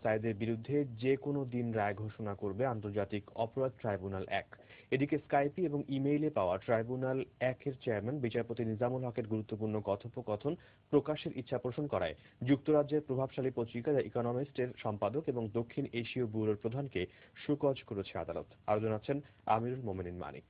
সাইদের বিরুদ্ধে যে কোনো দিন রায় ঘোষণা করবে আন্তর্জাতিক অপরাধ ট্রাইব্যুনাল ১। এদিকে স্কাইপি এবং ইমেইলে পাওয়া ট্রাইব্যুনাল ১-এর চেয়ারম্যান বিচারপতি নিজামুল হকের গুরুত্বপূর্ণ কথোপকথন প্রকাশের ইচ্ছা পোষণ করায় যুক্তরাজ্যের প্রভাবশালী পত্রিকা দ্য ইকোনমিস্টের সম্পাদক এবং দক্ষিণ এশীয় ব্যুরোর প্রধানকে শোকজ করেছে আদালত। আরো জানাচ্ছেন আমিরুল মোমিনিন মানিক।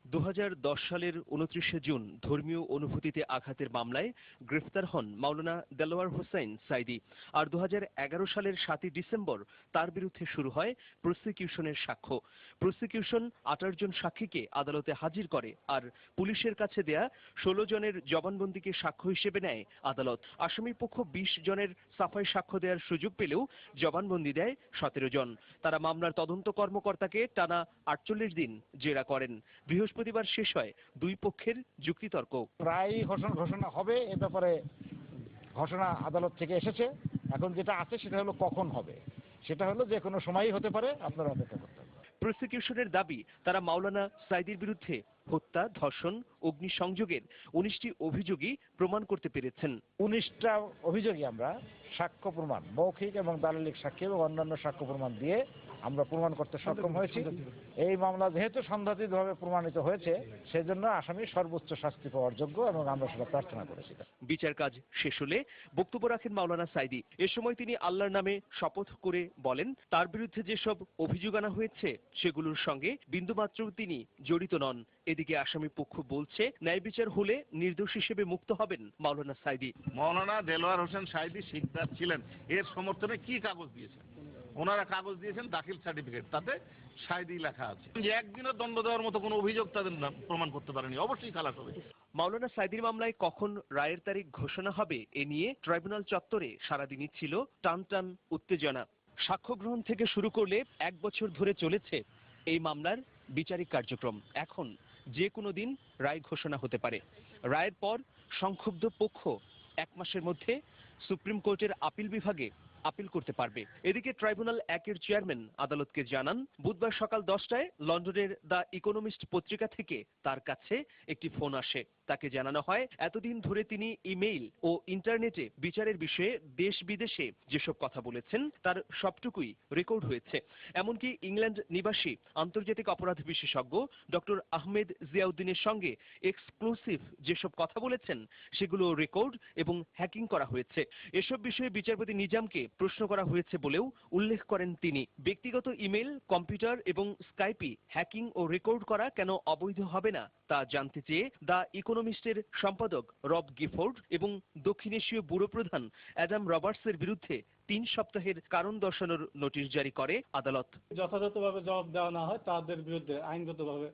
2010 সালের 29শে জুন ধর্মীয় অনুভূতিতে আঘাতের মামলায় গ্রেফতার হন মাওলানা দেলোয়ার হোসেন সাইদি। আর 2011 সালের 7ই ডিসেম্বর তার বিরুদ্ধে শুরু হয় প্রসিকিউশনের সাক্ষ্য। প্রসিকিউশন 28 জন সাক্ষীকে আদালতে হাজির করে আর পুলিশের কাছে দেয়া 16 জনের জবানবন্দিকে সাক্ষ্য হিসেবে নেয় আদালত। আসামি পক্ষ 20 জনের সাফাই সাক্ষ্য দেওয়ার সুযোগ পেলেও জবানবন্দি দেয় 17 জন। তারা মামলার তদন্ত কর্মকর্তাকে টানা 48 দিন জেরা করেন। বৃহস্পতিবার শেষ হয় দুই পক্ষের যুক্তিতর্ক। রায় ঘোষণা হবে এ ব্যাপারে ঘোষণা আদালত থেকে এসেছে। এখন যেটা আছে সেটা হলো কখন হবে, সেটা হলো যে কোনো সময়ই হতে পারে, আপনারা অপেক্ষা করতে হবে। প্রসিকিউশনের দাবি, তারা মাওলানা সাইদির বিরুদ্ধে হত্যা, ধর্ষণ, অগ্নিসংযোগের 19টি অভিযোগই প্রমাণ করতে পেরেছেন। 19টা অভিযোগই আমরা সাক্ষ্য প্রমাণ, মৌখিক এবং দালিলিক সাক্ষী এবং অন্যান্য সাক্ষ্য প্রমাণ দিয়ে আমরা প্রমাণ করতে সক্ষম হয়েছি। এই মামলা যেহেতু সন্দেহাতীতভাবে প্রমাণিত হয়েছে, সেজন্য আসামি সর্বোচ্চ শাস্তি পাওয়ার যোগ্য এবং আমরা সেটা প্রার্থনা করেছি। বিচার কাজ শেষ হলে বক্তব্য রাখেন মাওলানা সাইদি। এ সময় তিনি আল্লাহর নামে শপথ করে বলেন, তার বিরুদ্ধে যেসব অভিযোগ আনা হয়েছে সেগুলোর সঙ্গে বিন্দুমাত্রও তিনি জড়িত নন। এদিকে আসামি পক্ষ বলছে, ন্যায় বিচার হলে নির্দোষ হিসেবে মুক্ত হবেন মাওলানা সাইদি। মাওলানা দেলোয়ার হোসেন সাইদি শিকদার ছিলেন, এর সমর্থনে কি কাগজ দিয়েছেন? ওনারা কাগজ দিয়েছেন দাখিল সার্টিফিকেট, তাতে সাইদি লেখা আছে। যে একদিনও দণ্ড দেওয়ার মতো কোনো অভিযোগ তাদের প্রমাণ করতে পারেনি, অবশ্যই খালাস হবে। মাওলানা সাইদির মামলায় কখন রায়ের তারিখ ঘোষণা হবে এ নিয়ে ট্রাইব্যুনাল চত্বরে সারাদিনই ছিল টানটান উত্তেজনা। সাক্ষ্য গ্রহণ থেকে শুরু করলে 1 বছর ধরে চলেছে এই মামলার বিচারিক কার্যক্রম। এখন যে কোনো দিন রায় ঘোষণা হতে পারে। রায়ের পর সংক্ষুব্ধ পক্ষ 1 মাসের মধ্যে সুপ্রিম কোর্টের আপিল বিভাগে আপিল করতে পারবে। এদিকে ট্রাইব্যুনাল 1-এর চেয়ারম্যান আদালতকে জানান, বুধবার সকাল 10টায় লন্ডনের দ্য ইকোনমিস্ট পত্রিকা থেকে তার কাছে একটি ফোন আসে। তাকে জানানো হয়, এতদিন ধরে তিনি ইমেইল ও ইন্টারনেটে বিচারের বিষয়ে দেশ বিদেশে যেসব কথা বলেছেন তার সবটুকুই রেকর্ড হয়েছে। এমনকি ইংল্যান্ড নিবাসী আন্তর্জাতিক অপরাধ বিশেষজ্ঞ ডক্টর আহমেদ জিয়াউদ্দিনের সঙ্গে এক্সক্লুসিভ যেসব কথা বলেছেন সেগুলো রেকর্ড এবং হ্যাকিং করা হয়েছে। এসব বিষয়ে বিচারপতি নিজামকে প্রশ্ন করা হয়েছে বলেও উল্লেখ করেন তিনি। ব্যক্তিগত ইমেল, কম্পিউটার এবং স্কাইপি হ্যাকিং ও রেকর্ড করা কেন অবৈধ হবে না তা জানতে চেয়ে দ্য ইকোনমিস্টের সম্পাদক রব গিফোর্ড এবং দক্ষিণ এশীয় ব্যুরো প্রধান অ্যাডাম রবার্টসের বিরুদ্ধে 3 সপ্তাহের কারণ দর্শানোর নোটিশ জারি করে আদালত। যথাযথভাবে জবাব দেওয়া না হয় তাদের বিরুদ্ধে আইনগতভাবে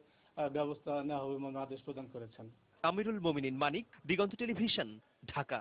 ব্যবস্থা নেওয়া হবে বলে আদেশ প্রদান করেছেন। আমিরুল মোমিনিন মানিক, দিগন্ত টেলিভিশন, ঢাকা।